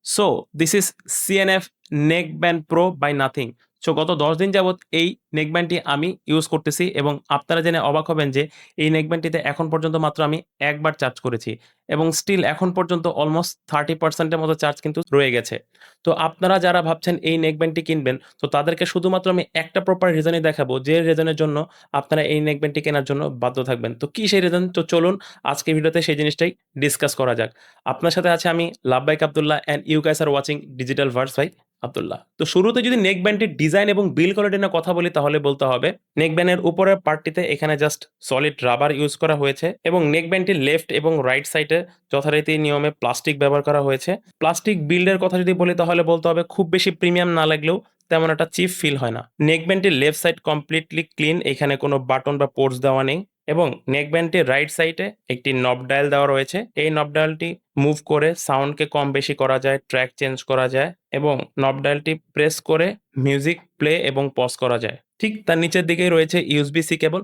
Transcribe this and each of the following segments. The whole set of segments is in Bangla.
So this is CNF neck band pro by nothing. So গত 10 দিন যাবৎ এই নেক ব্যান্ডটি আমি ইউজ করতেছি এবং আপনারা জেনে অবাক হবেন যে এই নেক ব্যান্ডটিতে এখন পর্যন্ত মাত্র আমি একবার চার্জ করেছি এবং স্টিল এখন পর্যন্ত অলমোস্ট 30% মতো চার্জ কিন্তু রয়ে গেছে। তো আপনারা যারা ভাবছেন এই নেক ব্যান্ডটি কিনবেন, তো তাদেরকে শুধুমাত্র আমি একটা প্রপার রিজনই দেখাবো যে রিজনের জন্য আপনারা এই নেক ব্যান্ডটি কেনার জন্য বাধ্য থাকবেন। তো কি সেই রিজন? তো চলুন আজকে ভিডিওতে সেই জিনিসটাই ডিসকাস করা যাক। আপনার সাথে আছে আমি লাভবাইক Abdullah and you guys are watching digital verse by Abdullah. তো শুরুতে যদি নেক ব্যান্ডটির ডিজাইন এবং বিল কোয়ালিটি নিয়ে কথা বলি তাহলে বলতে হবে নেক ব্যান্ডের উপরের পার্টটিতে এখানে জাস্ট সলিড রাবার ইউজ করা হয়েছে এবং নেক ব্যান্ডটির লেফট এবং রাইট সাইডে যথারীতি নিয়মে প্লাস্টিক ব্যবহার করা হয়েছে। প্লাস্টিক বিল্ডের কথা যদি বলি তাহলে বলতে হবে খুব বেশি প্রিমিয়াম না লাগলেও তেমন একটা চিপ ফিল হয় না। নেক ব্যান্ডটির লেফট সাইড কমপ্লিটলি ক্লিন, এখানে কোনো বাটন বা পোর্টস দেওয়া নেই এবং নেক ব্যান্ডটির রাইট সাইডে একটি নব ডায়াল দেওয়া রয়েছে। এই নব ডায়ালটি মুভ করে সাউন্ডকে কম বেশি করা যায়, ট্র্যাক চেঞ্জ করা যায় এবং নব ডায়ালটি প্রেস করে মিউজিক প্লে এবং পজ করা যায়। ঠিক তার নিচের দিকেই রয়েছে USB C cable.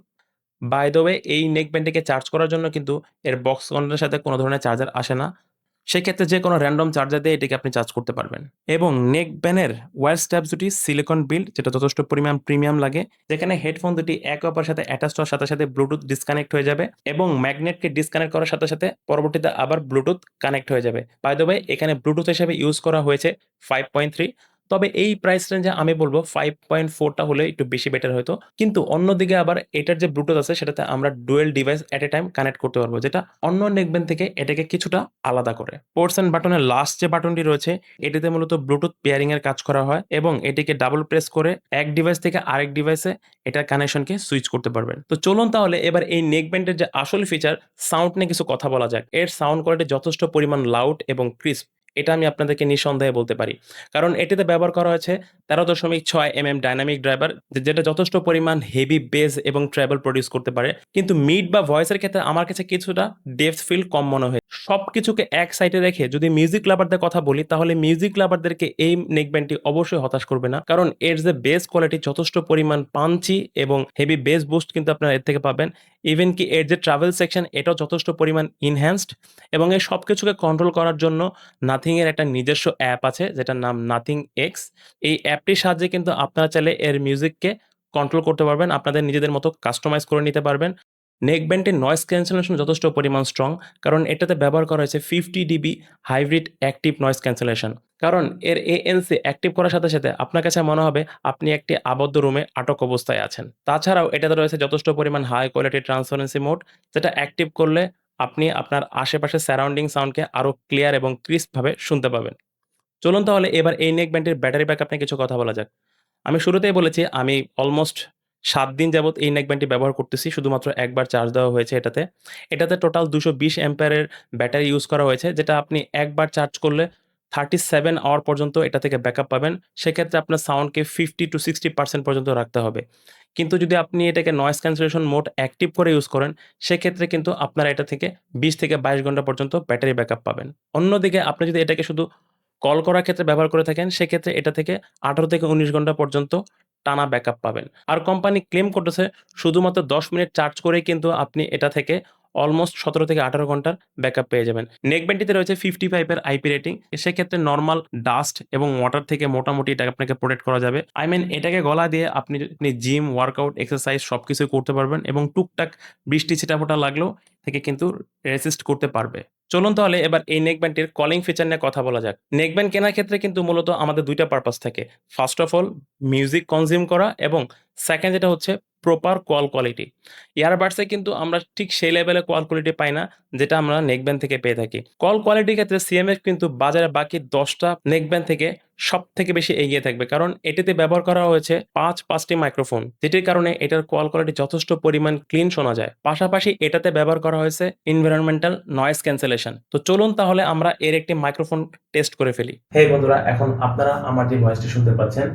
By the way, এই নেক ব্যান্ডটিকে চার্জ করার জন্য কিন্তু এর বক্স কন্ট্রোলের সাথে কোনো ধরনের চার্জার আসে না। সেক্ষেত্রে যে কোনো র্যান্ডম চার্জার দিয়ে এটিকে আপনি চার্জ করতে পারবেন এবং নেক ব্যান্ডের ওয়্যার স্ট্র্যাপ দুটি সিলিকন বিল্ড, যেটা যথেষ্ট পরিমাণ প্রিমিয়াম লাগে, যেখানে হেডফোন দুটি একে অপরের সাথে অ্যাটাচ হওয়ার সাথে সাথে ব্লুটুথ ডিসকানেক্ট হয়ে যাবে এবং ম্যাগনেটকে ডিসকানেক্ট করার সাথে সাথে পরবর্তীতে আবার ব্লুটুথ কানেক্ট হয়ে যাবে। বাই দ্য ওয়ে, এখানে ব্লুটুথ হিসেবে ইউজ করা হয়েছে 5.3, তবে এই প্রাইস রেঞ্জে আমি বলবো 5.4টা হলে একটু বেশি বেটার হতো। কিন্তু অন্যদিকে আবার এটার যে ব্লুটুথ আছে সেটাতে আমরা ডুয়েল ডিভাইস এট এ টাইম কানেক্ট করতে পারবো, যেটা অন্য নেকব্যান্ড থেকে এটাকে কিছুটা আলাদা করে। পোর্টস এন্ড বাটনের লাস্ট যে বাটনটি রয়েছে এটিতে মূলত ব্লুটুথ পেয়ারিং এর কাজ করা হয় এবং এটিকে ডাবল প্রেস করে এক ডিভাইস থেকে আরেক ডিভাইসে এটার কানেকশনকে সুইচ করতে পারবেন। তো চলুন তাহলে এবার এই নেকব্যান্ডের যে আসল ফিচার সাউন্ড নিয়ে কিছু কথা বলা যাক। এর সাউন্ড কোয়ালিটি যথেষ্ট পরিমাণ লাউড এবং ক্রিস্প, এটা আমি আপনাদেরকে নিঃসন্দেহে বলতে পারি, কারণ এটিতে ব্যবহার করা হয়েছে 13.6 ডাইনামিক ড্রাইভার, যেটা যথেষ্ট পরিমাণ হেভি বেস এবং ট্রাভেল প্রডিউস করতে পারে। কিন্তু মিড বা ভয়েসের ক্ষেত্রে আমার কাছে কিছুটা ডেপথ ফিল কম মনে হয়। সব কিছুকে এক সাইডে রেখে যদি মিউজিক লাভারদের কথা বলি তাহলে মিউজিক লাভারদেরকে এই নেকব্যান্ডটি অবশ্যই হতাশ করবে না, কারণ এর যে বেস কোয়ালিটি যথেষ্ট পরিমাণ পাঞ্চি এবং হেভি বেস বুস্ট কিন্তু আপনারা এর থেকে পাবেন। ইভেন কি এর যে ট্রাভেল সেকশন এটাও যথেষ্ট পরিমাণ ইনহ্যান্সড এবং এই সব কিছুকে কন্ট্রোল করার জন্য নাথিং এর একটা নিজস্ব অ্যাপ আছে যেটার নাম নাথিং এক্স। এই অ্যাপটির সাহায্যে কিন্তু আপনারা চাইলে এর মিউজিককে কন্ট্রোল করতে পারবেন, আপনাদের নিজেদের মতো কাস্টমাইজ করে নিতে পারবেন। নেকব্যান্ডটির নয়েজ ক্যান্সেলেশন যথেষ্ট পরিমাণ স্ট্রং, কারণ এটাতে ব্যবহার করা হয়েছে 50 dB hybrid active noise cancellation. কারণ এর এএনসি অ্যাক্টিভ করার সাথে সাথে আপনার কাছে মনে হবে আপনি একটি আবদ্ধ রুমে আটক অবস্থায় আছেন। তাছাড়াও এটাতে রয়েছে যথেষ্ট পরিমাণ হাই কোয়ালিটি ট্রান্সপারেন্সি মোড, যেটা অ্যাক্টিভ করলে আপনি আপনার আশেপাশের সারাউন্ডিং সাউন্ডকে আরো ক্লিয়ার এবং ক্রিস্প ভাবে শুনতে পাবেন। চলুন তাহলে এবার এই নেকব্যান্ডটির ব্যাটারি ব্যাকআপ নিয়ে কিছু কথা বলা যাক। আমি শুরুতেই বলেছি আমি অলমোস্ট ৭ দিন যাবৎ এই নেকব্যান্ডটি ব্যবহার করতেছি। শুধুমাত্র একবার চার্জ দেওয়া হয়েছে এটাতে। এটাতে টোটাল ২২০ অ্যাম্পিয়ারের ব্যাটারি ইউজ করা হয়েছে, যেটা আপনি একবার চার্জ করলে 37 আওয়ার পর্যন্ত এটা থেকে ব্যাকআপ পাবেন। সেক্ষেত্রে আপনার সাউন্ডকে 50-60% পর্যন্ত রাখতে হবে। কিন্তু যদি আপনি এটাকে নয়েজ ক্যান্সেলেশন মোড অ্যাক্টিভ করে ইউজ করেন, সেক্ষেত্রে কিন্তু আপনারা এটা থেকে ২০ থেকে ২২ ঘন্টা পর্যন্ত ব্যাটারি ব্যাকআপ পাবেন। অন্যদিকে আপনি যদি এটাকে শুধু কল করার ক্ষেত্রে ব্যবহার করে থাকেন, সেক্ষেত্রে এটা থেকে ১৮ থেকে ১৯ ঘন্টা পর্যন্ত টানা ব্যাকআপ পাবেন। আর কোম্পানি ক্লেম করতেছে শুধুমাত্র ১০ মিনিট চার্জ করেই কিন্তু আপনি এটা থেকে অলমোস্ট ১৭ থেকে ১৮ ঘন্টার ব্যাকআপ পেয়ে যাবেন। নেকব্যান্ডটিতে রয়েছে 55 এর আইপি রেটিং। সেক্ষেত্রে নরমাল ডাস্ট এবং ওয়াটার থেকে মোটামুটি এটা আপনাকে প্রোটেক্ট করা যাবে। আই মিন এটাকে গলা দিয়ে আপনি জিম, ওয়ার্কআউট, এক্সারসাইজ সবকিছুই করতে পারবেন এবং টুকটাক বৃষ্টি ছিটাফোঁটা লাগলেও থেকে কিন্তু রেসিস্ট করতে পারবে। চলুন তাহলে এবার এই নেকব্যান্ডটির কলিং ফিচার নিয়ে কথা বলা যাক। নেকব্যান্ড কেনার ক্ষেত্রে কিন্তু মূলত আমাদের ২ টা পারপাস থাকে। First of all music consume করা এবং সেকেন্ড যেটা হচ্ছে প্রপার কল কোয়ালিটি। ইয়ারবাডসে কিন্তু আমরা ঠিক সেই লেভেলে কল কোয়ালিটি পাই না যেটা আমরা নেকব্যান্ড থেকে পেয়ে থাকি। কল কোয়ালিটির ক্ষেত্রে সিএমএফ কিন্তু বাজারে বাকি ১০টা নেকব্যান্ড থেকে সবথেকে বেশি এগিয়ে থাকবে, কারণ এটিতে ব্যবহার করা হয়েছে ৫টি মাইক্রোফোন, যেটির কারণে এটার কল কোয়ালিটি যথেষ্ট পরিমাণ ক্লিন শোনা যায়। পাশাপাশি এটাতে ব্যবহার করা হয়েছে এনভায়রনমেন্টাল নয়েজ ক্যান্সেলেশন। তো চলুন তাহলে আমরা এর একটি মাইক্রোফোন টেস্ট করে ফেলি। হে বন্ধুরা, এখন আপনারা আমার যে ভয়েসটি শুনতে পাচ্ছেন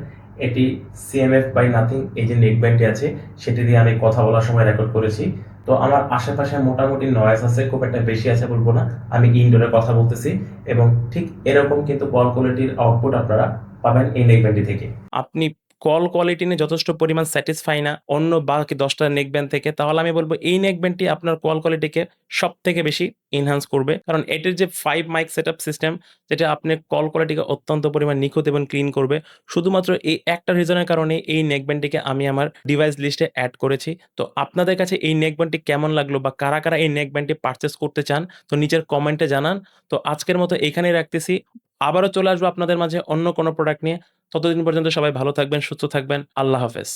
এটি সিএমএফ বাই নাথিং এই যে নেকব্যান্ডটি আছে সেটি দিয়ে আমি কথা বলার সময় রেকর্ড করেছি। তো আমার আশেপাশে মোটামুটি নয়েজ আছে, খুব একটা বেশি আছে বলবো না, আমি ইনডোরে কথা বলতেছি এবং ঠিক এরকম কিন্তু কল কোয়ালিটির আউটপুট আপনারা পাবেন এই নেকব্যান্ডটি থেকে। আপনি কল কোয়ালিটি নিয়ে যথেষ্ট পরিমাণ স্যাটিসফাই না অন্য বাকি ১০ টা নেকব্যান্ড থেকে, তাহলে আমি বলব এই নেকব্যান্ডটি আপনার কল কোয়ালিটিকে সবথেকে বেশি এনহান্স করবে। কারণ এটির যে 5 মাইক সেটআপ সিস্টেম, যেটা আপনার কল কোয়ালিটিকে অত্যন্ত পরিমাণ নিখুঁত এবং ক্লিন করবে। শুধুমাত্র এই একটা রিজনের কারণে এই নেকব্যান্ডটিকে আমি আমার ডিভাইস লিস্টে এড করেছি। তো আপনাদের কাছে এই নেকব্যান্ডটি কেমন লাগলো বা কারা এই নেকব্যান্ডটি পারচেজ করতে চান? তো নিচের কমেন্টে জানান। তো আজকের মতো এখানেই রাখতেছি। আবারও চলে আসবো আপনাদের মাঝে অন্য কোনো প্রোডাক্ট নিয়ে। ততদিন পর্যন্ত সবাই ভালো থাকবেন, সুস্থ থাকবেন। আল্লাহ হাফেজ।